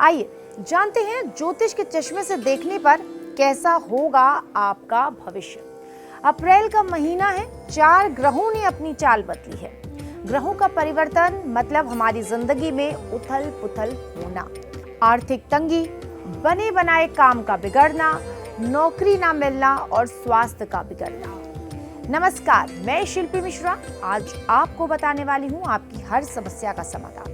आइए जानते हैं ज्योतिष के चश्मे से देखने पर कैसा होगा आपका भविष्य। अप्रैल का महीना है, 4 ग्रहों ने अपनी चाल बदली है। ग्रहों का परिवर्तन मतलब हमारी जिंदगी में उथल पुथल होना, आर्थिक तंगी, बने बनाए काम का बिगड़ना, नौकरी ना मिलना और स्वास्थ्य का बिगड़ना। नमस्कार, मैं शिल्पी मिश्रा आज आपको बताने वाली हूँ आपकी हर समस्या का समाधान।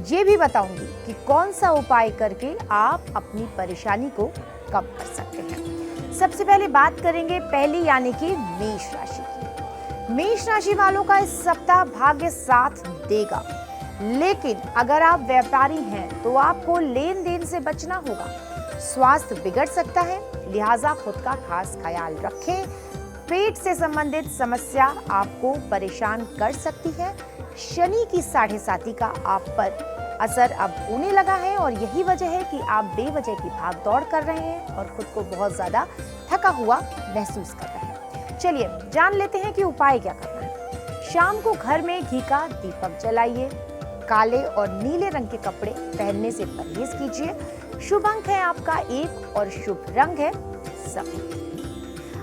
ये भी बताऊंगी कि कौन सा उपाय करके आप अपनी परेशानी को कम कर सकते हैं। सबसे पहले बात करेंगे पहली यानी कि मेष राशि की। मेष राशि वालों का इस सप्ताह भाग्य साथ देगा, लेकिन अगर आप व्यापारी हैं तो आपको लेन देन से बचना होगा। स्वास्थ्य बिगड़ सकता है, लिहाजा खुद का खास ख्याल रखें। पेट से संबंधित समस्या आपको परेशान कर सकती है। शनि की 7.5 का आप पर असर अब होने लगा है और यही वजह है कि आप बेवजह की भाग दौड़ कर रहे हैं और खुद को बहुत ज्यादा थका हुआ महसूस कर रहे हैं। चलिए जान लेते हैं कि उपाय क्या करना है। शाम को घर में घी का दीपक जलाइए। काले और नीले रंग के कपड़े पहनने से परहेज कीजिए। शुभ अंक है आपका 1 और शुभ रंग है सफेद।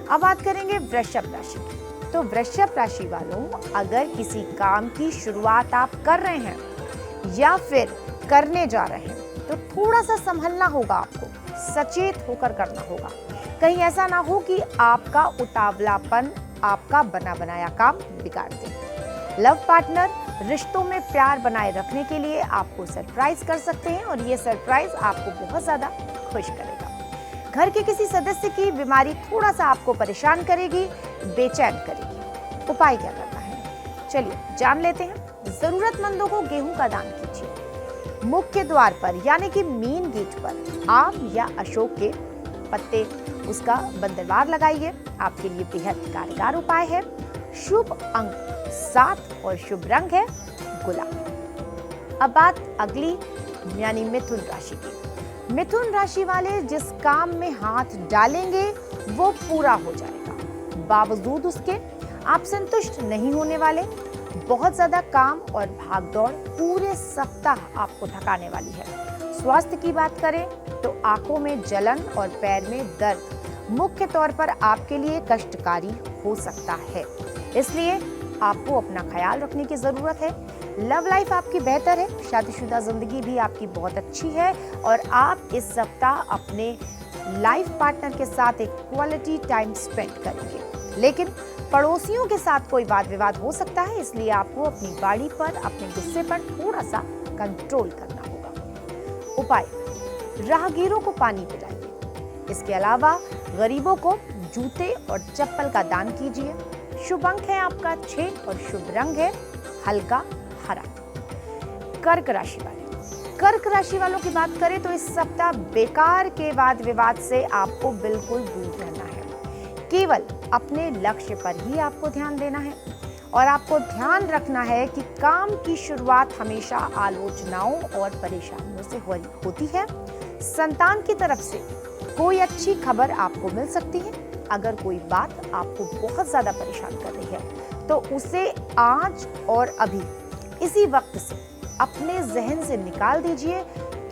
अब बात करेंगे वृषभ राशि की। तो वृषभ राशि वालों, अगर किसी काम की शुरुआत आप कर रहे हैं या फिर करने जा रहे हैं तो थोड़ा सा संभलना होगा, आपको सचेत होकर करना होगा। कहीं ऐसा ना हो कि आपका उतावलापन आपका बना बनाया काम बिगाड़ दे। लव पार्टनर रिश्तों में प्यार बनाए रखने के लिए आपको सरप्राइज कर सकते हैं और ये सरप्राइज आपको बहुत ज्यादा खुश करेगा। घर के किसी सदस्य की बीमारी थोड़ा सा आपको परेशान करेगी, बेचैन करेगी। उपाय क्या करना है, चलिए जान लेते हैं। जरूरतमंदों को गेहूं का दान कीजिए। मुख्य द्वार पर यानी कि मेन गेट पर आम या अशोक के पत्ते उसका बंदरवार लगाइए। आपके लिए बेहद कारगर उपाय है। शुभ अंक 7 और शुभ रंग है गुलाब। अब बात अगली यानी मिथुन राशि की। मिथुन राशि वाले जिस काम में हाथ डालेंगे वो पूरा हो जाएगा। बावजूद उसके आप संतुष्ट नहीं होने वाले। बहुत ज्यादा काम और भागदौड़ पूरे सप्ताह आपको थकाने वाली है। स्वास्थ्य की बात करें तो आंखों में जलन और पैर में दर्द मुख्य तौर पर आपके लिए कष्टकारी हो सकता है, इसलिए आपको अपना ख्याल रखने की जरूरत है। लव लाइफ आपकी बेहतर है, शादीशुदा जिंदगी भी आपकी बहुत अच्छी है और आप इस सप्ताह अपने लाइफ पार्टनर के साथ एक क्वालिटी टाइम स्पेंड करेंगे। लेकिन पड़ोसियों के साथ कोई वाद विवाद हो सकता है, इसलिए आपको अपनी गाड़ी पर अपने गुस्से पर थोड़ा सा कंट्रोल करना होगा। उपाय, राहगीरों को पानी पिलाइए। इसके अलावा गरीबों को जूते और चप्पल का दान कीजिए। शुभ अंक है आपका 6 और शुभ रंग है हल्का हरा। कर्क राशि वाले, कर्क राशि वालों की बात करें तो इस सप्ताह बेकार के वाद विवाद से आपको बिल्कुल दूर रहना है। केवल अपने लक्ष्य पर ही आपको ध्यान देना है और आपको ध्यान रखना है कि काम की शुरुआत हमेशा आलोचनाओं और परेशानियों से होती है। संतान की तरफ से कोई अच्छी खबर आपको मिल सकती है। अगर कोई बात आपको बहुत ज्यादा परेशान कर रही है तो उसे आज और अभी इसी वक्त से अपने जहन से निकाल दीजिए,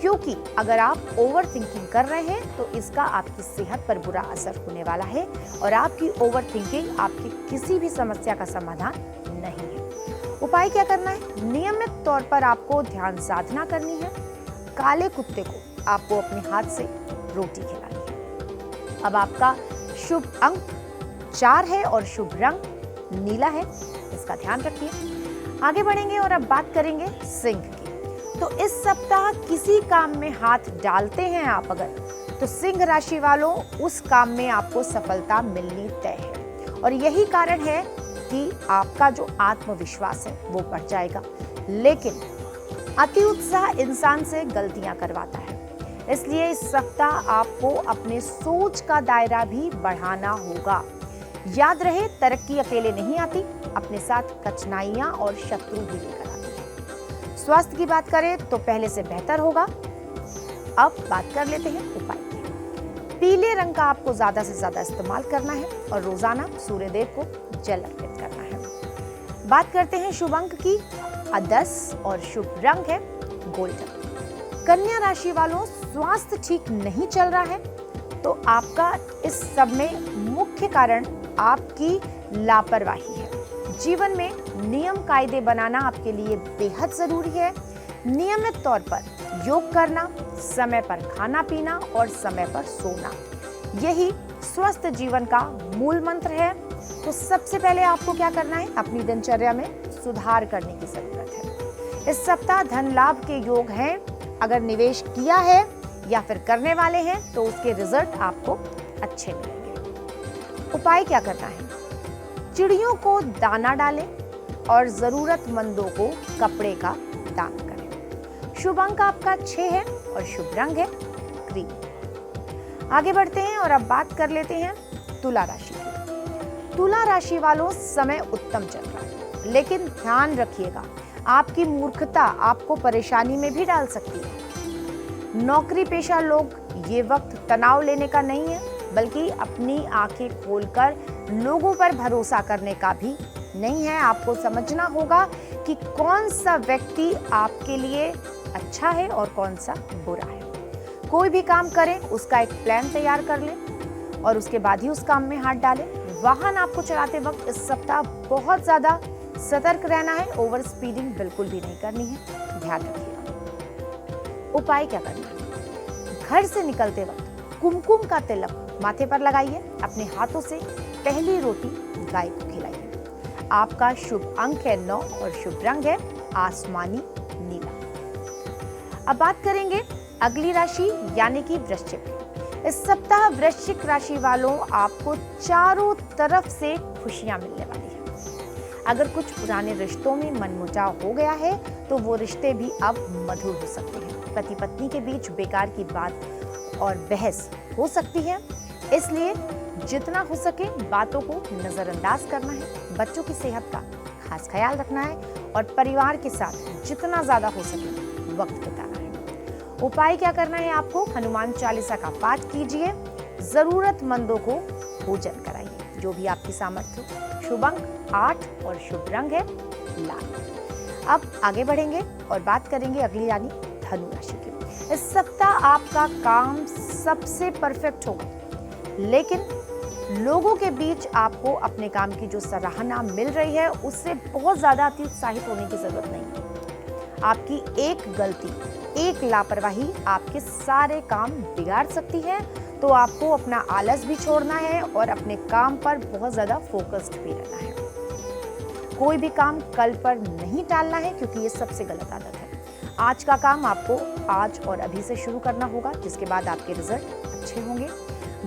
क्योंकि अगर आप ओवर थिंकिंग कर रहे हैं तो इसका आपकी सेहत पर बुरा असर होने वाला है और आपकी ओवर थिंकिंग आपकी किसी भी समस्या का समाधान नहीं है। उपाय क्या करना है, नियमित तौर पर आपको ध्यान साधना करनी है। काले कुत्ते को आपको अपने हाथ से रोटी खिलानी है। अब आपका शुभ अंक 4 है और शुभ रंग नीला है, इसका ध्यान रखिए। आगे बढ़ेंगे और अब बात करेंगे सिंह की। तो इस सप्ताह किसी काम में हाथ डालते हैं आप अगर, तो सिंह राशि वालों उस काम में आपको सफलता मिलनी तय है और यही कारण है कि आपका जो आत्मविश्वास है वो बढ़ जाएगा। लेकिन अति उत्साह इंसान से गलतियां करवाता है, इसलिए इस सप्ताह आपको अपने सोच का दायरा भी बढ़ाना होगा। याद रहे, तरक्की अकेले नहीं आती, अपने साथ कठिनाइयां और शत्रु भी लेकर आती है। स्वास्थ्य की बात करें तो पहले से बेहतर होगा। अब बात कर लेते हैं उपाय की। पीले रंग का आपको ज्यादा से ज्यादा इस्तेमाल करना है और रोजाना सूर्यदेव को जल अर्पित करना है। बात करते हैं शुभ अंक की, 10 और शुभ रंग है गोल्डन। कन्या राशि वालों, स्वास्थ्य ठीक नहीं चल रहा है तो आपका इस सब में मुख्य कारण आपकी लापरवाही है। जीवन में नियम कायदे बनाना आपके लिए बेहद जरूरी है। नियमित तौर पर योग करना, समय पर खाना पीना और समय पर सोना, यही स्वस्थ जीवन का मूल मंत्र है। तो सबसे पहले आपको क्या करना है, अपनी दिनचर्या में सुधार करने की जरूरत है। इस सप्ताह धन लाभ के योग हैं। अगर निवेश किया है या फिर करने वाले हैं तो उसके रिजल्ट आपको अच्छे मिलेंगे। उपाय क्या करना है, चिड़ियों को दाना डालें और जरूरतमंदों को कपड़े का दान करें। शुभ अंक आपका 6 है और शुभ रंग है ग्रीन। आगे बढ़ते हैं और अब बात कर लेते हैं तुला राशि की। तुला राशि वालों, समय उत्तम चल रहा है, लेकिन ध्यान रखिएगा आपकी मूर्खता आपको परेशानी में भी डाल सकती है। नौकरी पेशा लोग, ये वक्त तनाव लेने का नहीं है, बल्कि अपनी आंखें खोलकर लोगों पर भरोसा करने का भी नहीं है। आपको समझना होगा कि कौन सा व्यक्ति आपके लिए अच्छा है और कौन सा बुरा है। कोई भी काम करें उसका एक प्लान तैयार कर लें और उसके बाद ही उस काम में हाथ डालें। वाहन आपको चलाते वक्त इस सप्ताह बहुत ज्यादा सतर्क रहना है, ओवर स्पीडिंग बिल्कुल भी नहीं करनी है, ध्यान रखिएगा। उपाय क्या करना है, घर से निकलते वक्त कुमकुम का तिलक माथे पर लगाइए, अपने हाथों से पहली रोटी गाय को खिलाइए। आपका शुभ अंक है 9 और शुभ रंग है आसमानी नीला। अब बात करेंगे अगली राशि यानी कि वृश्चिक। इस सप्ताह वृश्चिक राशि वालों, आपको चारों तरफ से खुशियां मिलने वाली है। अगर कुछ पुराने रिश्तों में मनमुटाव हो गया है तो वो रिश्ते भी अब मधुर हो सकते हैं। पति पत्नी के बीच बेकार की बात और बहस हो सकती है, इसलिए जितना हो सके बातों को नजरअंदाज करना है। बच्चों की सेहत का खास ख्याल रखना है और परिवार के साथ जितना ज्यादा हो सके वक्त बिताना है। उपाय क्या करना है, आपको हनुमान चालीसा का पाठ कीजिए, जरूरतमंदों को भोजन कराइए, जो भी आपकी सामर्थ्य हो। शुभ अंक 8 और शुभ रंग है लाल। अब आगे बढ़ेंगे और बात करेंगे अगली यानी धनु राशि की। इस सप्ताह आपका काम सबसे परफेक्ट होगा, लेकिन लोगों के बीच आपको अपने काम की जो सराहना मिल रही है उससे बहुत ज्यादा अति उत्साहित होने की जरूरत नहीं है। आपकी एक गलती, एक लापरवाही आपके सारे काम बिगाड़ सकती है, तो आपको अपना आलस भी छोड़ना है और अपने काम पर बहुत ज्यादा फोकस्ड भी रहना है। कोई भी काम कल पर नहीं टालना है, क्योंकि ये सबसे गलत आदत है। आज का काम आपको आज और अभी से शुरू करना होगा, जिसके बाद आपके रिजल्ट अच्छे होंगे।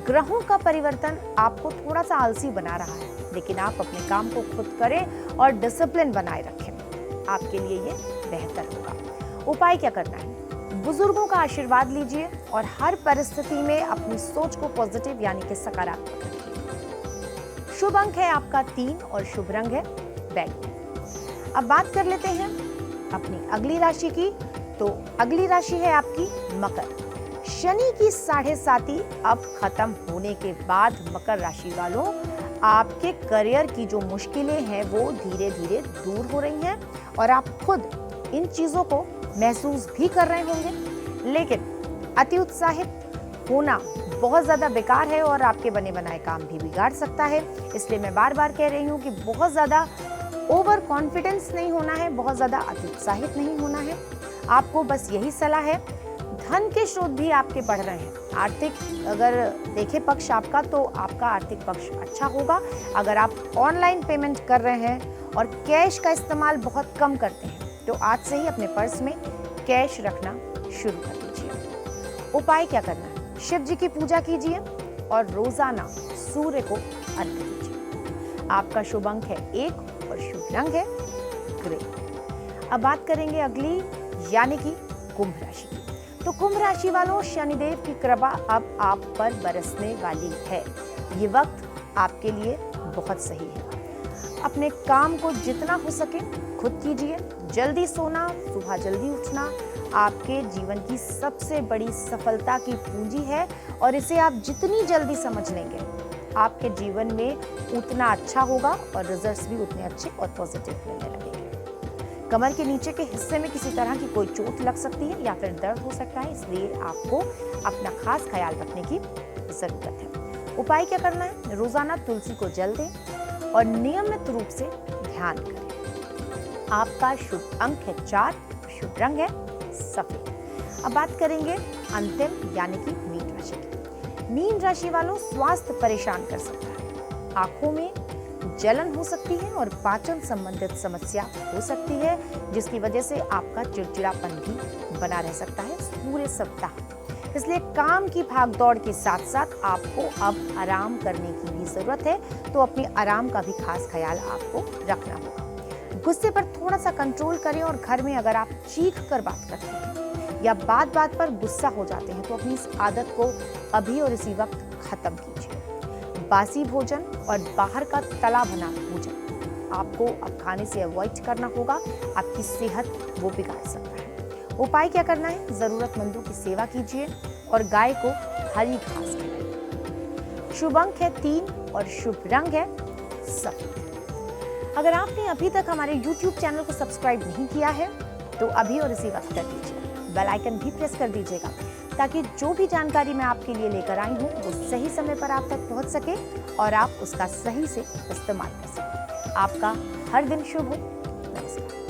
ग्रहों का परिवर्तन आपको थोड़ा सा आलसी बना रहा है, लेकिन आप अपने काम को खुद करें और डिसिप्लिन बनाए रखें, आपके लिए ये बेहतर होगा। उपाय क्या करना है, बुजुर्गों का आशीर्वाद लीजिए और हर परिस्थिति में अपनी सोच को पॉजिटिव यानी कि सकारात्मक रखिए। शुभ अंक है आपका 3 और शुभ रंग है बैंगनी। अब बात कर लेते हैं अपनी अगली राशि की। तो अगली राशि है आपकी मकर। शनि की 7.5 अब खत्म होने के बाद मकर राशि वालों, आपके करियर की जो मुश्किलें हैं वो धीरे धीरे दूर हो रही हैं और आप खुद इन चीजों को महसूस भी कर रहे होंगे। लेकिन अति उत्साहित होना बहुत ज्यादा बेकार है और आपके बने बनाए काम भी बिगाड़ सकता है। इसलिए मैं बार बार कह रही हूँ कि बहुत ज्यादा ओवर कॉन्फिडेंस नहीं होना है, बहुत ज्यादा अति उत्साहित नहीं होना है। आपको बस यही सलाह है। धन के स्रोत भी आपके बढ़ रहे हैं। आर्थिक अगर देखे पक्ष आपका, तो आपका आर्थिक पक्ष अच्छा होगा। अगर आप ऑनलाइन पेमेंट कर रहे हैं और कैश का इस्तेमाल बहुत कम करते हैं, तो आज से ही अपने पर्स में कैश रखना शुरू कर दीजिए। उपाय क्या करना है, शिव जी की पूजा कीजिए और रोजाना सूर्य को अर्घ्य दीजिए। आपका शुभ अंक है 1 और शुभ रंग है ग्रे। अब बात करेंगे अगली यानी कि कुंभ राशि की। तो कुंभ राशि वालों, शनिदेव की कृपा अब आप पर बरसने वाली है। ये वक्त आपके लिए बहुत सही है। अपने काम को जितना हो सके खुद कीजिए। जल्दी सोना, सुबह जल्दी उठना आपके जीवन की सबसे बड़ी सफलता की पूंजी है और इसे आप जितनी जल्दी समझ लेंगे, आपके जीवन में उतना अच्छा होगा और रिजल्ट्स भी उतने अच्छे और पॉजिटिव मिलने लगेंगे। कमर के नीचे के हिस्से में किसी तरह की कोई चोट लग सकती है या फिर दर्द हो सकता है, इसलिए आपको अपना खास ख्याल रखने की जरूरत है। उपाय क्या करना है? रोजाना तुलसी को जल दें और नियमित रूप से ध्यान करें। आपका शुभ अंक है 4, शुभ रंग है सफेद। अब बात करेंगे अंतिम यानी कि मीन राशि की। मीन राशि वालों, स्वास्थ्य परेशान कर सकता है। आंखों में जलन हो सकती है और पाचन संबंधित समस्या हो सकती है, जिसकी वजह से आपका चिड़चिड़ापन भी बना रह सकता है पूरे सप्ताह। इसलिए काम की भागदौड़ के साथ साथ आपको अब आराम करने की भी जरूरत है, तो अपने आराम का भी खास ख्याल आपको रखना होगा। गुस्से पर थोड़ा सा कंट्रोल करें और घर में अगर आप चीख कर बात करते हैं या बात बात पर गुस्सा हो जाते हैं तो अपनी इस आदत को अभी और इसी वक्त खत्म कीजिए। बासी भोजन और बाहर का तला बना भोजन आपको अब खाने से अवॉइड करना होगा, आपकी सेहत वो बिगाड़ सकता है। उपाय क्या करना है? जरूरतमंदों की सेवा कीजिए और गाय को हरी घास खिलाइए। शुभ अंक है 3 और शुभ रंग है सफेद। अगर आपने अभी तक हमारे YouTube चैनल को सब्सक्राइब नहीं किया है तो अभी और इसी वक्त कर दीजिए। बेल आइकन भी प्रेस कर दीजिएगा ताकि जो भी जानकारी मैं आपके लिए लेकर आई हूँ वो सही समय पर आप तक पहुँच सके और आप उसका सही से इस्तेमाल कर सकें। आपका हर दिन शुभ हो। नमस्कार।